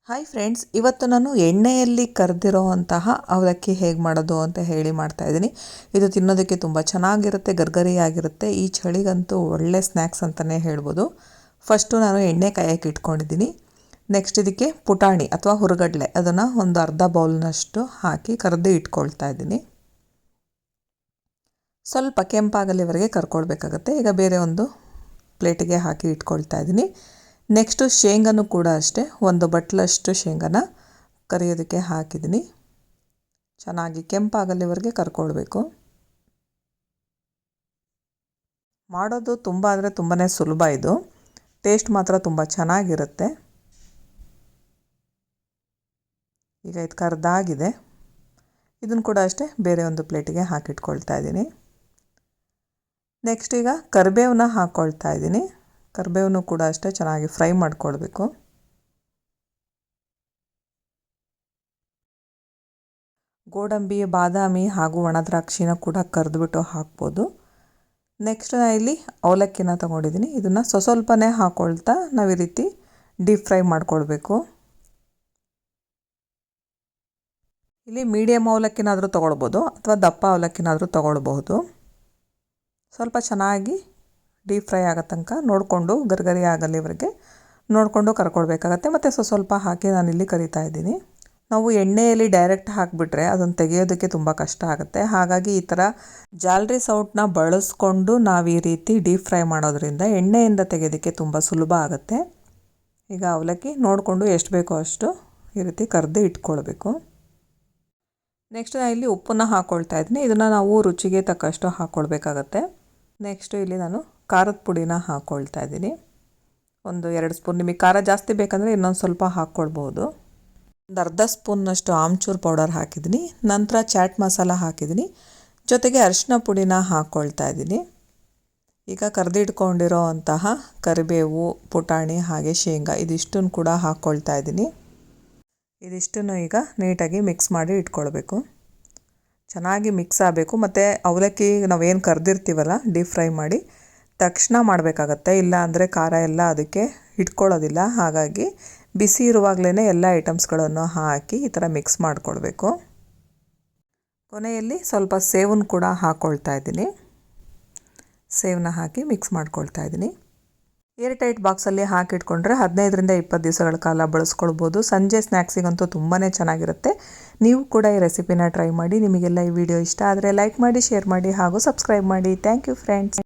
Hi friends, ಇವತ್ತು ನಾನು ಎಣ್ಣೆಯಲ್ಲಿ ಕರೆದಿರೋ ಅಂತಹ ಅವಲಕ್ಕಿ ಹೇಗೆ ಮಾಡೋದು ಅಂತ ಹೇಳಿ ಮಾಡ್ತಾಯಿದ್ದೀನಿ. ಇದು ತಿನ್ನೋದಕ್ಕೆ ತುಂಬ ಚೆನ್ನಾಗಿರುತ್ತೆ, ಗರ್ಗರಿಯಾಗಿರುತ್ತೆ. ಈ ಚಳಿಗಂತೂ ಒಳ್ಳೆ ಸ್ನ್ಯಾಕ್ಸ್ ಅಂತಲೇ ಹೇಳ್ಬೋದು. ಫಸ್ಟು ನಾನು ಎಣ್ಣೆ ಕಾಯಕ್ಕೆ ಇಟ್ಕೊಂಡಿದ್ದೀನಿ. ನೆಕ್ಸ್ಟ್ ಇದಕ್ಕೆ ಪುಟಾಣಿ ಅಥವಾ ಹುರುಗಡ್ಲೆ ಅದನ್ನು ಒಂದು ಅರ್ಧ ಬೌಲ್ನಷ್ಟು ಹಾಕಿ ಕರೆದು ಇಟ್ಕೊಳ್ತಾ ಇದ್ದೀನಿ. ಸ್ವಲ್ಪ ಕೆಂಪಾಗಲಿವರೆಗೆ ಕರ್ಕೊಳ್ಬೇಕಾಗತ್ತೆ. ಈಗ ಬೇರೆ ಒಂದು ಪ್ಲೇಟಿಗೆ ಹಾಕಿ ಇಟ್ಕೊಳ್ತಾ ಇದ್ದೀನಿ. ನೆಕ್ಸ್ಟು ಶೇಂಗಾನು ಕೂಡ ಅಷ್ಟೇ, ಒಂದು ಬಟ್ಲಷ್ಟು ಶೇಂಗಾನ ಕರಿಯೋದಕ್ಕೆ ಹಾಕಿದ್ದೀನಿ. ಚೆನ್ನಾಗಿ ಕೆಂಪಾಗಲಿವರೆಗೆ ಕರ್ಕೊಳ್ಬೇಕು. ಮಾಡೋದು ತುಂಬ ಅಂದರೆ ತುಂಬಾ ಸುಲಭ. ಇದು ಟೇಸ್ಟ್ ಮಾತ್ರ ತುಂಬ ಚೆನ್ನಾಗಿರುತ್ತೆ. ಈಗ ಇದು ಕರ್ದಾಗಿದೆ. ಇದನ್ನು ಕೂಡ ಅಷ್ಟೇ ಬೇರೆ ಒಂದು ಪ್ಲೇಟಿಗೆ ಹಾಕಿಟ್ಕೊಳ್ತಾ ಇದ್ದೀನಿ. ನೆಕ್ಸ್ಟ್ ಈಗ ಕರಿಬೇವನ್ನ ಹಾಕ್ಕೊಳ್ತಾ ಇದ್ದೀನಿ. ಕರಿಬೇವನ್ನು ಕೂಡ ಅಷ್ಟೇ ಚೆನ್ನಾಗಿ ಫ್ರೈ ಮಾಡ್ಕೊಳ್ಬೇಕು. ಗೋಡಂಬಿ, ಬಾದಾಮಿ ಹಾಗೂ ಒಣ ದ್ರಾಕ್ಷಿನ ಕೂಡ ಕರೆದುಬಿಟ್ಟು ಹಾಕ್ಬೋದು. ನೆಕ್ಸ್ಟ್ ನಾನು ಇಲ್ಲಿ ಅವಲಕ್ಕಿನ ತೊಗೊಂಡಿದ್ದೀನಿ. ಇದನ್ನು ಸ್ವಲ್ಪನೇ ಹಾಕ್ಕೊಳ್ತಾ ನಾವು ಈ ರೀತಿ ಡೀಪ್ ಫ್ರೈ ಮಾಡ್ಕೊಳ್ಬೇಕು. ಇಲ್ಲಿ ಮೀಡಿಯಮ್ ಅವಲಕ್ಕಿನಾದರೂ ತೊಗೊಳ್ಬೋದು ಅಥವಾ ದಪ್ಪ ಅವಲಕ್ಕಿನಾದರೂ ತೊಗೊಳ್ಬಹುದು. ಸ್ವಲ್ಪ ಚೆನ್ನಾಗಿ ಡೀಪ್ ಫ್ರೈ ಆಗೋ ತನಕ ನೋಡಿಕೊಂಡು ಗರ್ಗರಿ ಆಗಲಿವರೆಗೆ ನೋಡಿಕೊಂಡು ಕರ್ಕೊಳ್ಬೇಕಾಗತ್ತೆ. ಮತ್ತು ಸ್ವಲ್ಪ ಹಾಕಿ ನಾನಿಲ್ಲಿ ಕರಿತಾ ಇದ್ದೀನಿ. ನಾವು ಎಣ್ಣೆಯಲ್ಲಿ ಡೈರೆಕ್ಟ್ ಹಾಕಿಬಿಟ್ರೆ ಅದನ್ನು ತೆಗೆಯೋದಕ್ಕೆ ತುಂಬ ಕಷ್ಟ ಆಗುತ್ತೆ. ಹಾಗಾಗಿ ಈ ಥರ ಜಾಲರಿ ಸೌಟನ್ನ ಬಳಸ್ಕೊಂಡು ನಾವು ಈ ರೀತಿ ಡೀಪ್ ಫ್ರೈ ಮಾಡೋದ್ರಿಂದ ಎಣ್ಣೆಯಿಂದ ತೆಗೆಯೋದಕ್ಕೆ ತುಂಬ ಸುಲಭ ಆಗುತ್ತೆ. ಈಗ ಅವಲಕ್ಕಿ ನೋಡಿಕೊಂಡು ಎಷ್ಟು ಬೇಕೋ ಅಷ್ಟು ಈ ರೀತಿ ಕರೆದು ಇಟ್ಕೊಳ್ಬೇಕು. ನೆಕ್ಸ್ಟ್ ನಾನು ಇಲ್ಲಿ ಉಪ್ಪನ್ನು ಹಾಕ್ಕೊಳ್ತಾ ಇದ್ದೀನಿ. ಇದನ್ನು ನಾವು ರುಚಿಗೆ ತಕ್ಕಷ್ಟು ಹಾಕ್ಕೊಳ್ಬೇಕಾಗತ್ತೆ. ನೆಕ್ಸ್ಟು ಇಲ್ಲಿ ನಾನು ಖಾರದ ಪುಡಿನ ಹಾಕ್ಕೊಳ್ತಾ ಇದ್ದೀನಿ. ಒಂದು 2 ಸ್ಪೂನ್. ನಿಮಗೆ ಖಾರ ಜಾಸ್ತಿ ಬೇಕಂದರೆ ಇನ್ನೊಂದು ಸ್ವಲ್ಪ ಹಾಕ್ಕೊಳ್ಬೋದು. ಒಂದು ಅರ್ಧ ಸ್ಪೂನ್ನಷ್ಟು ಆಮ್ಚೂರು ಪೌಡರ್ ಹಾಕಿದ್ದೀನಿ. ನಂತರ ಚಾಟ್ ಮಸಾಲ ಹಾಕಿದ್ದೀನಿ. ಜೊತೆಗೆ ಅರಿಶಿನ ಪುಡಿನ ಹಾಕ್ಕೊಳ್ತಾ ಇದ್ದೀನಿ. ಈಗ ಕರೆದಿಟ್ಕೊಂಡಿರೋ ಅಂತಹ ಕರಿಬೇವು, ಪುಟಾಣಿ ಹಾಗೆ ಶೇಂಗಾ ಇದಿಷ್ಟನ್ನು ಕೂಡ ಹಾಕ್ಕೊಳ್ತಾ ಇದ್ದೀನಿ. ಇದಿಷ್ಟನ್ನು ಈಗ ನೀಟಾಗಿ ಮಿಕ್ಸ್ ಮಾಡಿ ಇಟ್ಕೊಳ್ಬೇಕು. ಚೆನ್ನಾಗಿ ಮಿಕ್ಸ್ ಆಗಬೇಕು. ಮತ್ತು ಅವಲಕ್ಕಿ ನಾವೇನು ಕರೆದಿರ್ತೀವಲ್ಲ ಡೀಪ್ ಫ್ರೈ ಮಾಡಿ ತಕ್ಷಣ ಮಾಡಬೇಕಾಗತ್ತೆ. ಇಲ್ಲ ಅಂದರೆ ಖಾರ ಎಲ್ಲ ಅದಕ್ಕೆ ಇಟ್ಕೊಳ್ಳೋದಿಲ್ಲ. ಹಾಗಾಗಿ ಬಿಸಿ ಇರುವಾಗಲೇ ಎಲ್ಲ ಐಟಮ್ಸ್ಗಳನ್ನು ಹಾಕಿ ಈ ಥರ ಮಿಕ್ಸ್ ಮಾಡಿಕೊಳ್ಬೇಕು. ಕೊನೆಯಲ್ಲಿ ಸ್ವಲ್ಪ ಸೇವನ್ನ ಕೂಡ ಹಾಕ್ಕೊಳ್ತಾ ಇದ್ದೀನಿ. ಸೇವನ್ನ ಹಾಕಿ ಮಿಕ್ಸ್ ಮಾಡ್ಕೊಳ್ತಾ ಇದ್ದೀನಿ. ಏರ್ ಟೈಟ್ ಬಾಕ್ಸಲ್ಲಿ ಹಾಕಿಟ್ಕೊಂಡ್ರೆ 15ರಿಂದ 20 ದಿವಸಗಳ ಕಾಲ ಬಳಸ್ಕೊಳ್ಬೋದು. ಸಂಜೆ ಸ್ನ್ಯಾಕ್ಸಿಗಂತೂ ತುಂಬಾ ಚೆನ್ನಾಗಿರುತ್ತೆ. ನೀವು ಕೂಡ ಈ ರೆಸಿಪಿನ ಟ್ರೈ ಮಾಡಿ. ನಿಮಗೆಲ್ಲ ಈ ವಿಡಿಯೋ ಇಷ್ಟ ಆದರೆ ಲೈಕ್ ಮಾಡಿ, ಶೇರ್ ಮಾಡಿ ಹಾಗೂ ಸಬ್ಸ್ಕ್ರೈಬ್ ಮಾಡಿ. Thank you friends.